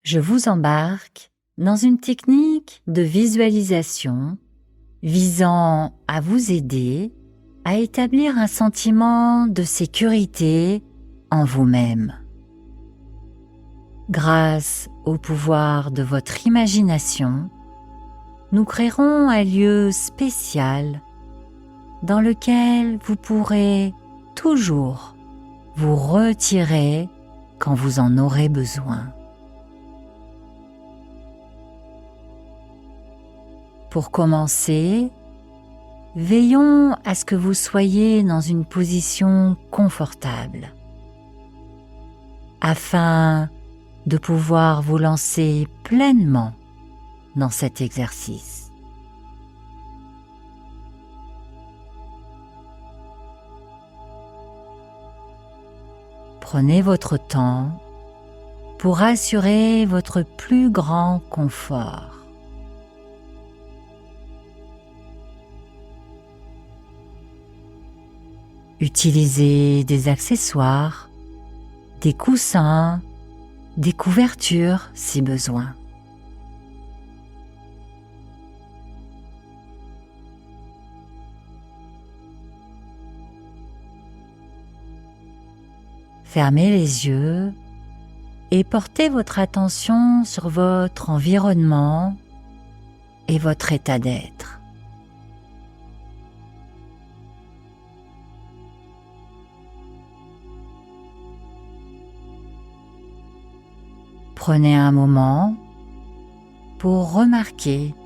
Je vous embarque dans une technique de visualisation visant à vous aider à établir un sentiment de sécurité en vous-même. Grâce au pouvoir de votre imagination, nous créerons un lieu spécial dans lequel vous pourrez toujours vous retirer quand vous en aurez besoin. Pour commencer, veillons à ce que vous soyez dans une position confortable afin de pouvoir vous lancer pleinement dans cet exercice. Prenez votre temps pour assurer votre plus grand confort. Utilisez des accessoires, des coussins, des couvertures si besoin. Fermez les yeux et portez votre attention sur votre environnement et votre état d'être. Prenez un moment pour remarquer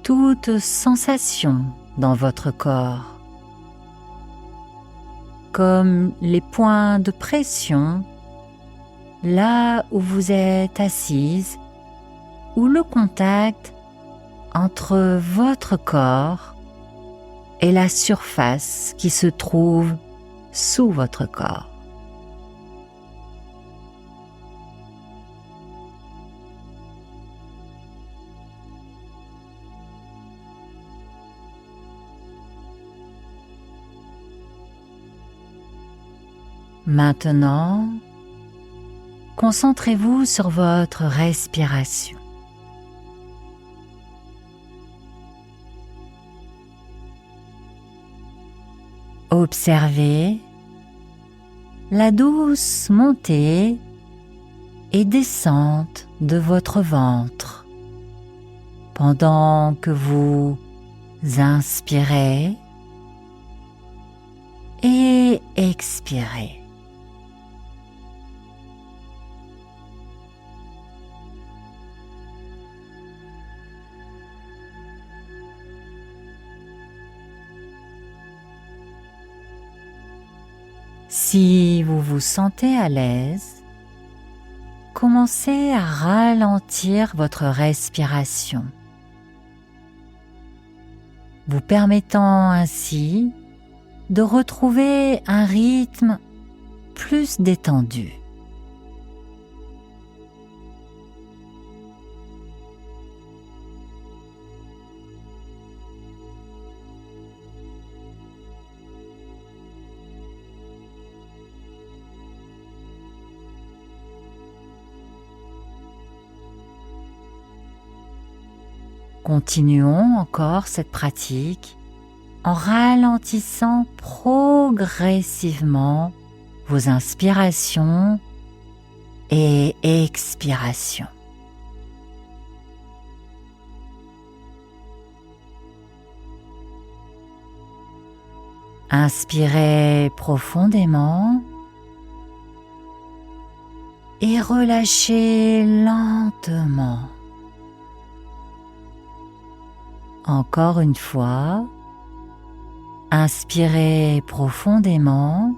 toute sensation dans votre corps, comme les points de pression là où vous êtes assise ou le contact entre votre corps et la surface qui se trouve sous votre corps. Maintenant, concentrez-vous sur votre respiration. Observez la douce montée et descente de votre ventre pendant que vous inspirez et expirez. Si vous vous sentez à l'aise, commencez à ralentir votre respiration, vous permettant ainsi de retrouver un rythme plus détendu. Continuons encore cette pratique en ralentissant progressivement vos inspirations et expirations. Inspirez profondément et relâchez lentement. Encore une fois, inspirez profondément,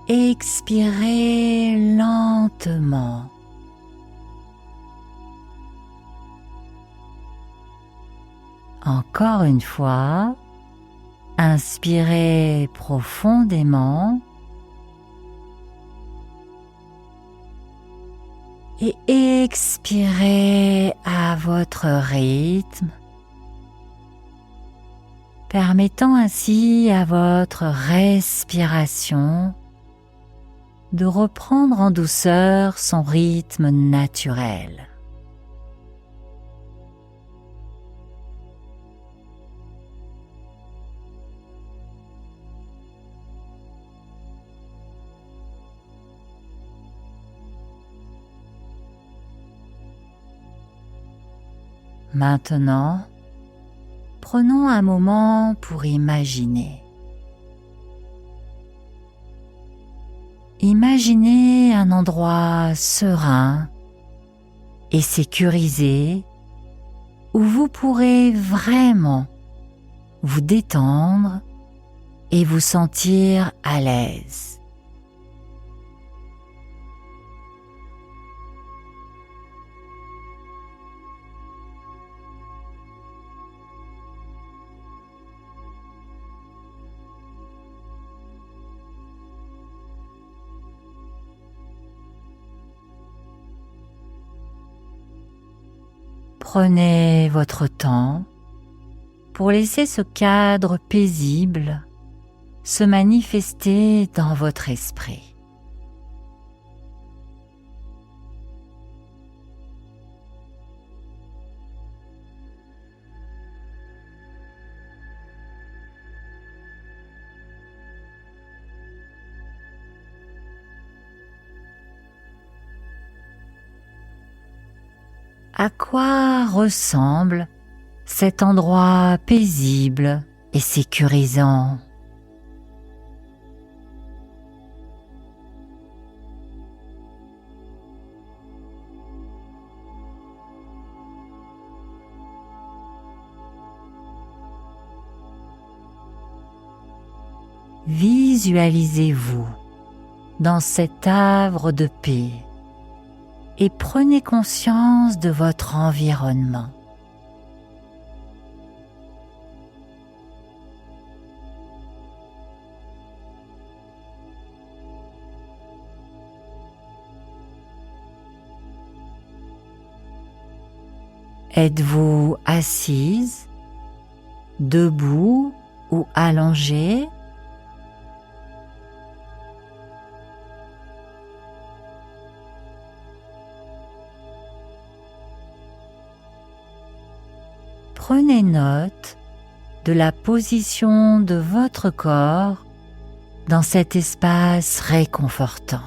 expirez lentement. Encore une fois, inspirez profondément et expirez à votre rythme, permettant ainsi à votre respiration de reprendre en douceur son rythme naturel. Maintenant, prenons un moment pour imaginer. Imaginez un endroit serein et sécurisé où vous pourrez vraiment vous détendre et vous sentir à l'aise. Prenez votre temps pour laisser ce cadre paisible se manifester dans votre esprit. À quoi ressemble cet endroit paisible et sécurisant? Visualisez-vous dans cet havre de paix et prenez conscience de votre environnement. Êtes-vous assise, debout ou allongée? Prenez note de la position de votre corps dans cet espace réconfortant.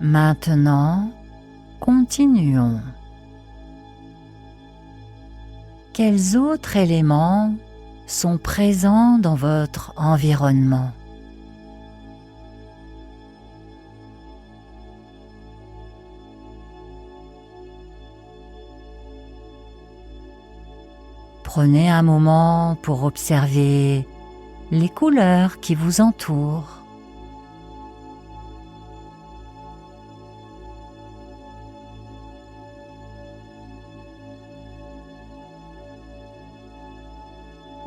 Maintenant, continuons. Quels autres éléments sont présents dans votre environnement? Prenez un moment pour observer les couleurs qui vous entourent.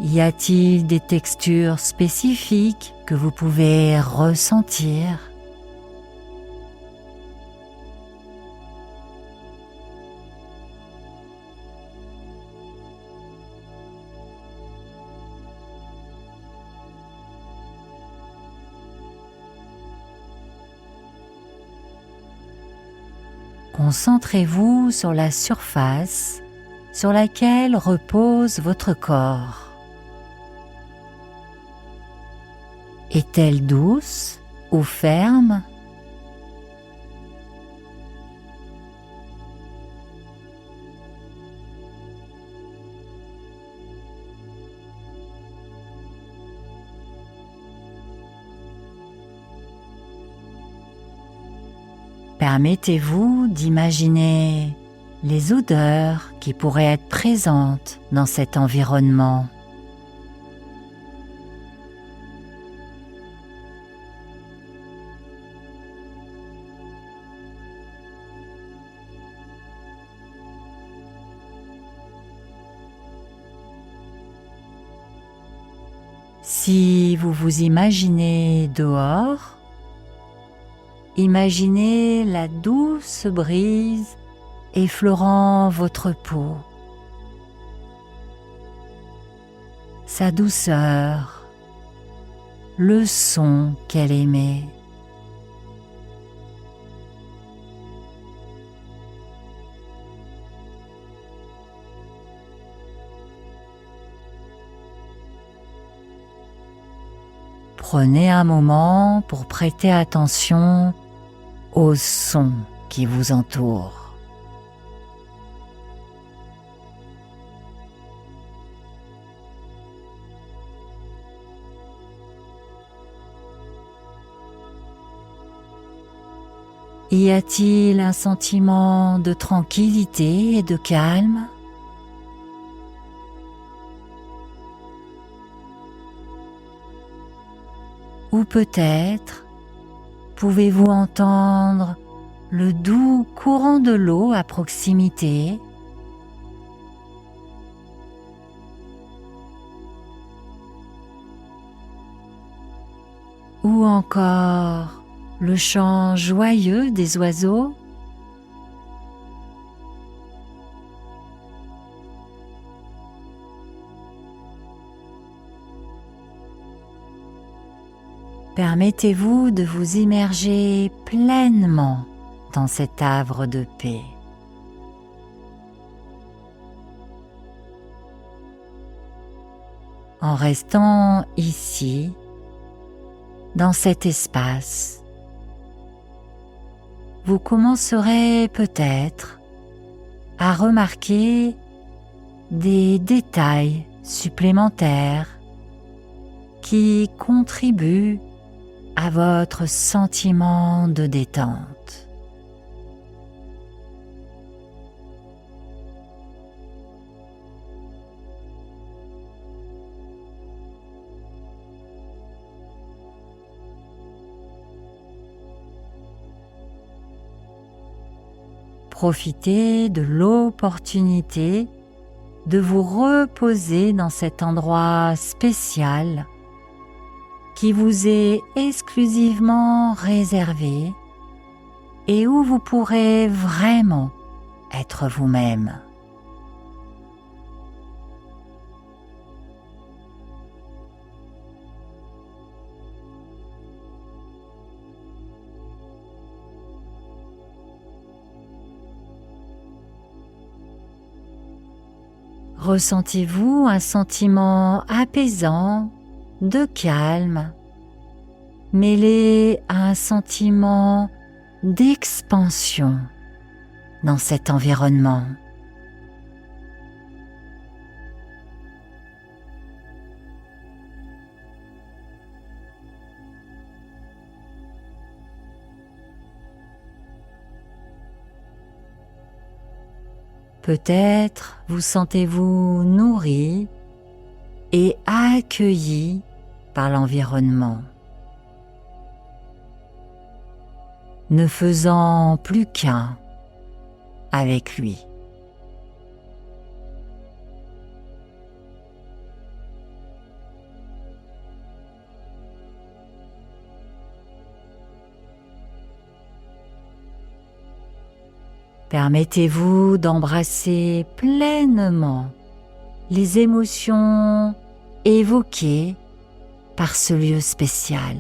Y a-t-il des textures spécifiques que vous pouvez ressentir? Concentrez-vous sur la surface sur laquelle repose votre corps. Est-elle douce ou ferme? Permettez-vous d'imaginer les odeurs qui pourraient être présentes dans cet environnement. Si vous vous imaginez dehors, imaginez la douce brise effleurant votre peau, sa douceur, le son qu'elle émet. Prenez un moment pour prêter attention aux sons qui vous entourent. Y a-t-il un sentiment de tranquillité et de calme ? Ou peut-être pouvez-vous entendre le doux courant de l'eau à proximité ? Ou encore le chant joyeux des oiseaux ? Permettez-vous de vous immerger pleinement dans cet havre de paix. En restant ici, dans cet espace, vous commencerez peut-être à remarquer des détails supplémentaires qui contribuent à votre sentiment de détente. Profitez de l'opportunité de vous reposer dans cet endroit spécial qui vous est exclusivement réservé et où vous pourrez vraiment être vous-même. Ressentez-vous un sentiment apaisant, de calme, mêlé à un sentiment d'expansion dans cet environnement. Peut-être vous sentez-vous nourri et accueilli par l'environnement, ne faisant plus qu'un avec lui. Permettez-vous d'embrasser pleinement les émotions évoquées par ce lieu spécial.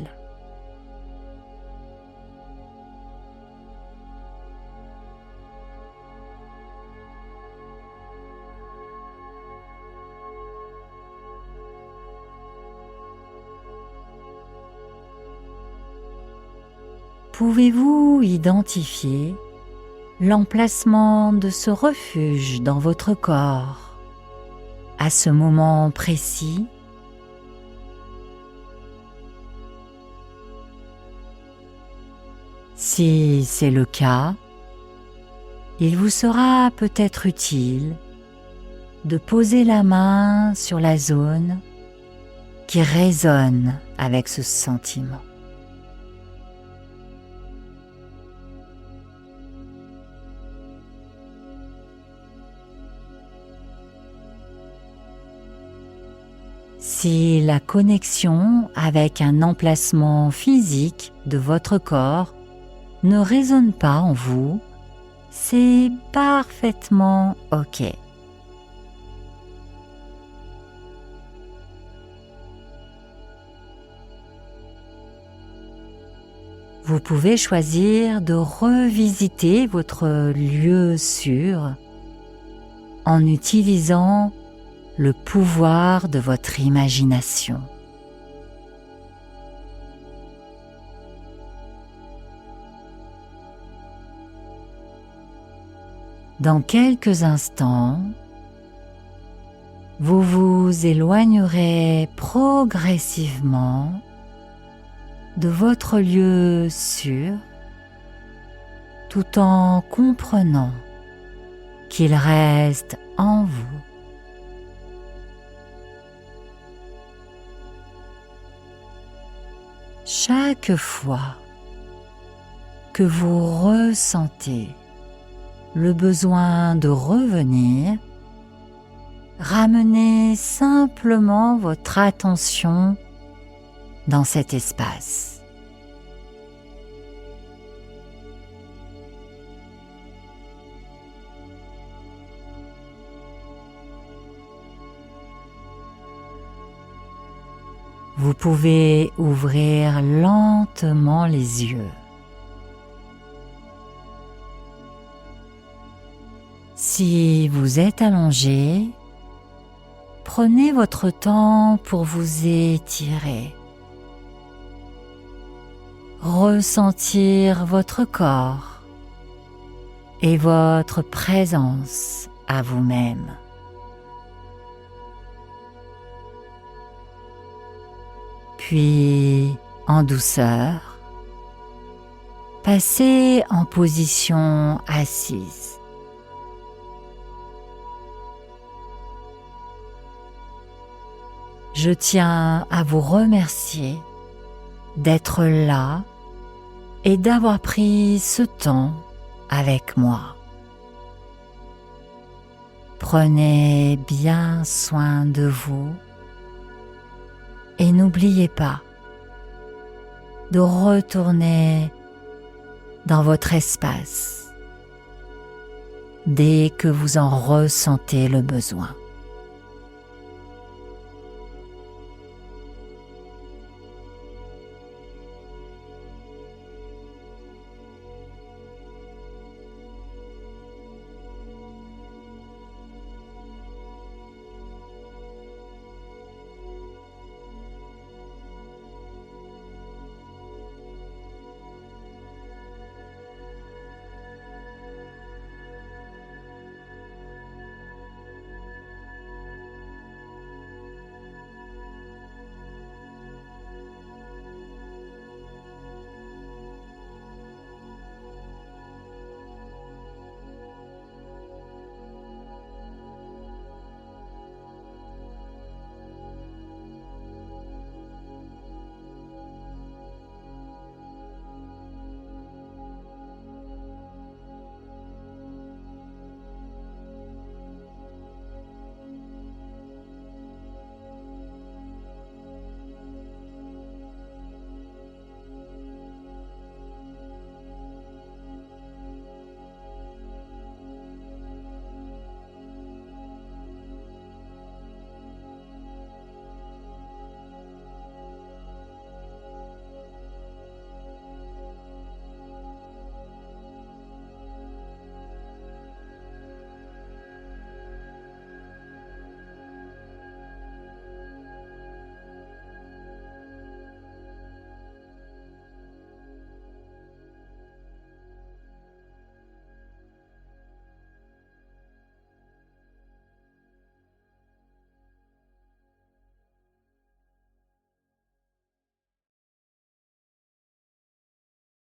Pouvez-vous identifier l'emplacement de ce refuge dans votre corps à ce moment précis? Si c'est le cas, il vous sera peut-être utile de poser la main sur la zone qui résonne avec ce sentiment. Si la connexion avec un emplacement physique de votre corps ne résonne pas en vous, c'est parfaitement OK. Vous pouvez choisir de revisiter votre lieu sûr en utilisant le pouvoir de votre imagination. Dans quelques instants, vous vous éloignerez progressivement de votre lieu sûr, tout en comprenant qu'il reste en vous. Chaque fois que vous ressentez le besoin de revenir, ramenez simplement votre attention dans cet espace. Vous pouvez ouvrir lentement les yeux. Si vous êtes allongé, prenez votre temps pour vous étirer. Ressentir votre corps et votre présence à vous-même. Puis, en douceur, passez en position assise. Je tiens à vous remercier d'être là et d'avoir pris ce temps avec moi. Prenez bien soin de vous et n'oubliez pas de retourner dans votre espace dès que vous en ressentez le besoin.